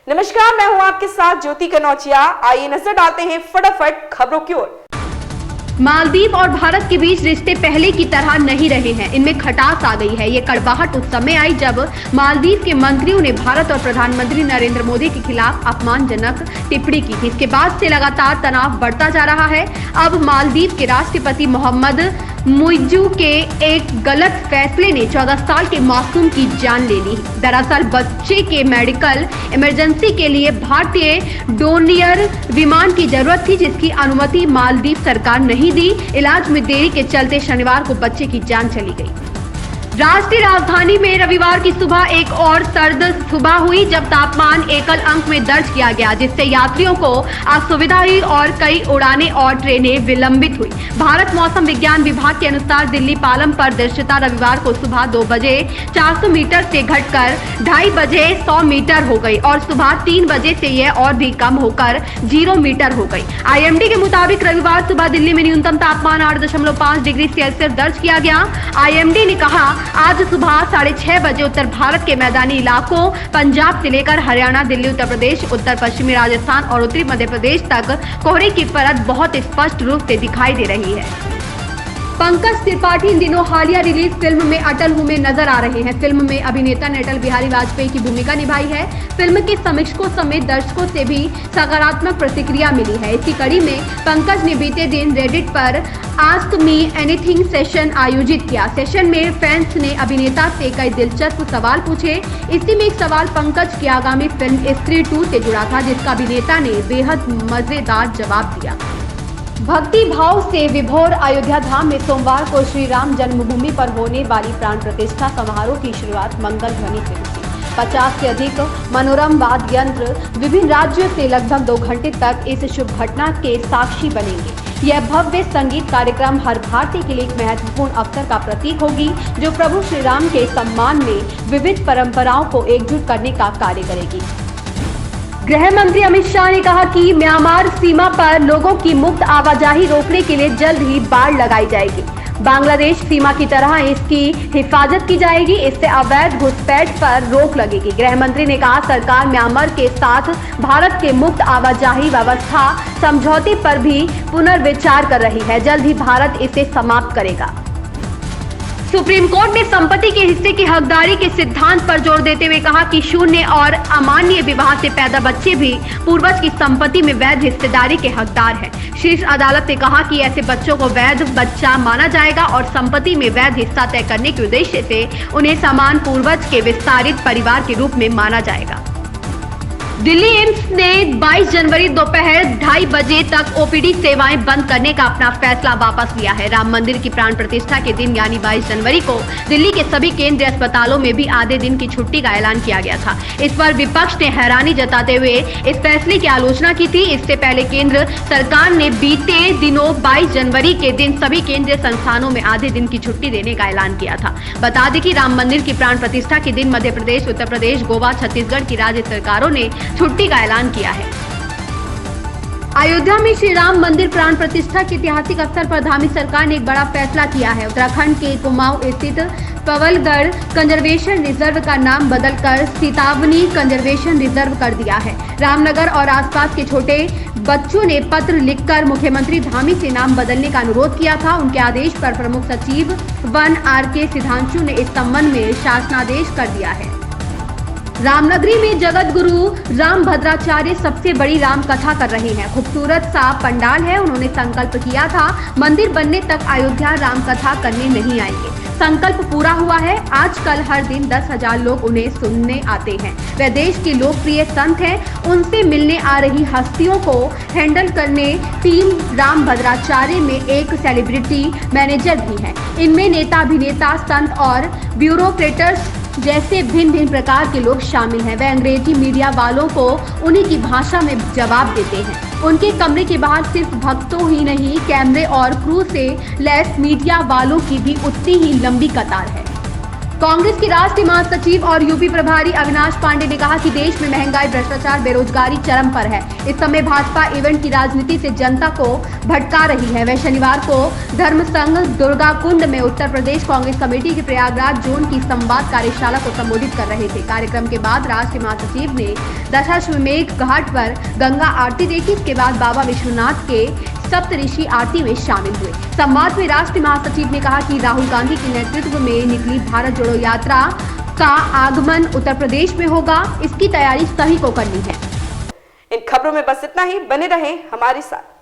नमस्कार, मैं हूं आपके साथ ज्योति कनौजिया। आइए नजर डालते हैं फटाफट खबरों की ओर। मालदीव और भारत के बीच रिश्ते पहले की तरह नहीं रहे हैं। इनमें खटास आ गई है। ये कड़वाहट उस समय आई जब मालदीव के मंत्रियों ने भारत और प्रधानमंत्री नरेंद्र मोदी के खिलाफ अपमानजनक टिप्पणी की थी। इसके बाद से लगातार तनाव बढ़ता जा रहा है। अब मालदीव के राष्ट्रपति मोहम्मद मुइज्जू के एक गलत फैसले ने 14 साल के मासूम की जान ले ली। दरअसल बच्चे के मेडिकल इमरजेंसी के लिए भारतीय डोनियर विमान की जरूरत थी, जिसकी अनुमति मालदीव सरकार नहीं दी। इलाज में देरी के चलते शनिवार को बच्चे की जान चली गई। राष्ट्रीय राजधानी में रविवार की सुबह एक और सर्द सुबह हुई, जब तापमान एकल अंक में दर्ज किया गया, जिससे यात्रियों को असुविधा हुई और कई उड़ानें और ट्रेनें विलंबित हुई। भारत मौसम विज्ञान विभाग के अनुसार दिल्ली पालम पर दृश्यता रविवार को सुबह 2 बजे 400 मीटर से घटकर 2:30 बजे 100 मीटर हो गई और सुबह 3 बजे से यह और भी कम होकर 0 मीटर हो गई। IMD के मुताबिक रविवार सुबह दिल्ली में न्यूनतम तापमान 8.5 डिग्री सेल्सियस दर्ज किया गया। IMD ने कहा, आज सुबह 6:30 बजे उत्तर भारत के मैदानी इलाकों पंजाब से लेकर हरियाणा, दिल्ली, उत्तर प्रदेश, उत्तर पश्चिमी राजस्थान और उत्तरी मध्य प्रदेश तक कोहरे की परत बहुत स्पष्ट रूप से दिखाई दे रही है। पंकज त्रिपाठी इन दिनों हालिया रिलीज फिल्म में अटल हूं में नजर आ रहे हैं। फिल्म में अभिनेता ने अटल बिहारी वाजपेयी की भूमिका निभाई है। फिल्म के समीक्षकों समेत दर्शकों से भी सकारात्मक प्रतिक्रिया मिली है। इसी कड़ी में पंकज ने बीते दिन रेडिट पर आस्क मी एनीथिंग सेशन आयोजित किया। सेशन में फैंस ने अभिनेता से कई दिलचस्प सवाल पूछे। इसी में एक सवाल पंकज की आगामी फिल्म स्त्री 2 से जुड़ा था, जिसका अभिनेता ने बेहद मजेदार जवाब दिया। भक्ति भाव से विभोर अयोध्या धाम में सोमवार को श्री राम जन्मभूमि पर होने वाली प्राण प्रतिष्ठा समारोह की शुरुआत मंगल ध्वनि से हुई। 50 से अधिक मनोरम वाद्य यंत्र विभिन्न राज्यों से लगभग 2 घंटे तक इस शुभ घटना के साक्षी बनेंगे। यह भव्य संगीत कार्यक्रम हर भारतीय के लिए एक महत्वपूर्ण अवसर का प्रतीक होगी, जो प्रभु श्री राम के सम्मान में विविध परंपराओं को एकजुट करने का कार्य करेगी। गृह मंत्री अमित शाह ने कहा कि म्यांमार सीमा पर लोगों की मुक्त आवाजाही रोकने के लिए जल्द ही बाड़ लगाई जाएगी। बांग्लादेश सीमा की तरह इसकी हिफाजत की जाएगी। इससे अवैध घुसपैठ पर रोक लगेगी। गृह मंत्री ने कहा, सरकार म्यांमार के साथ भारत के मुक्त आवाजाही व्यवस्था समझौते पर भी पुनर्विचार कर रही है। जल्द ही भारत इसे समाप्त करेगा। सुप्रीम कोर्ट ने संपत्ति के हिस्से की हकदारी के सिद्धांत पर जोर देते हुए कहा कि शून्य और अमान्य विवाह से पैदा बच्चे भी पूर्वज की संपत्ति में वैध हिस्सेदारी के हकदार हैं। शीर्ष अदालत ने कहा कि ऐसे बच्चों को वैध बच्चा माना जाएगा और संपत्ति में वैध हिस्सा तय करने के उद्देश्य से उन्हें समान पूर्वज के विस्तारित परिवार के रूप में माना जाएगा। दिल्ली एम्स ने 22 जनवरी दोपहर 2:30 बजे तक OPD सेवाएं बंद करने का अपना फैसला वापस लिया है। राम मंदिर की प्राण प्रतिष्ठा के दिन यानी 22 जनवरी को दिल्ली के सभी केंद्रीय अस्पतालों में भी आधे दिन की छुट्टी का ऐलान किया गया था। इस पर विपक्ष ने हैरानी जताते हुए इस फैसले की आलोचना की थी। इससे पहले केंद्र सरकार ने बीते दिनों 22 जनवरी के दिन सभी केंद्रीय संस्थानों में आधे दिन की छुट्टी देने का ऐलान किया था। बता दें कि राम मंदिर की प्राण प्रतिष्ठा के दिन मध्य प्रदेश, उत्तर प्रदेश, गोवा, छत्तीसगढ़ की राज्य सरकारों ने छुट्टी का ऐलान किया है। अयोध्या में श्री राम मंदिर प्राण प्रतिष्ठा के ऐतिहासिक अवसर पर धामी सरकार ने एक बड़ा फैसला किया है। उत्तराखंड के कुमाऊं स्थित पवलगढ़ कंजर्वेशन रिजर्व का नाम बदलकर सीतावनी कंजर्वेशन रिजर्व कर दिया है। रामनगर और आसपास के छोटे बच्चों ने पत्र लिखकर मुख्यमंत्री धामी से नाम बदलने का अनुरोध किया था। उनके आदेश पर प्रमुख सचिव वन RK सिद्धांशु ने इस संबंध में शासनादेश कर दिया है। रामनगरी में जगत गुरु राम भद्राचार्य सबसे बड़ी राम कथा कर रहे हैं। खूबसूरत सा पंडाल है। उन्होंने संकल्प किया था, मंदिर बनने तक अयोध्या राम कथा करने नहीं आएंगे। संकल्प पूरा हुआ है। आजकल हर दिन 10,000 लोग उन्हें सुनने आते हैं। वे देश के लोकप्रिय संत हैं। उनसे मिलने आ रही हस्तियों को हैंडल करने टीम राम भद्राचार्य में एक सेलिब्रिटी मैनेजर भी है। इनमें नेता, अभिनेता, संत और ब्यूरोक्रेट्स जैसे भिन्न भिन्न प्रकार के लोग शामिल हैं। वे अंग्रेजी मीडिया वालों को उन्हीं की भाषा में जवाब देते हैं। उनके कमरे के बाहर सिर्फ भक्तों ही नहीं, कैमरे और क्रू से लैस मीडिया वालों की भी उतनी ही लंबी कतार है। कांग्रेस के राष्ट्रीय महासचिव और यूपी प्रभारी अविनाश पांडे ने कहा कि देश में महंगाई, भ्रष्टाचार, बेरोजगारी चरम पर है। इस समय भाजपा इवेंट की राजनीति से जनता को भटका रही है। वे शनिवार को धर्म संघ दुर्गाकुंड में उत्तर प्रदेश कांग्रेस कमेटी के प्रयागराज जोन की संवाद कार्यशाला को संबोधित कर रहे थे। कार्यक्रम के बाद राष्ट्रीय महासचिव ने दशाश्वमेध घाट पर गंगा आरती देखी। इसके बाद बाबा विश्वनाथ के सप्तऋषि आरती में शामिल हुए। संवाद में राष्ट्रीय महासचिव ने कहा कि राहुल गांधी के नेतृत्व में निकली भारत जोड़ो यात्रा का आगमन उत्तर प्रदेश में होगा। इसकी तैयारी सभी को करनी है। इन खबरों में बस इतना ही। बने रहें हमारे साथ।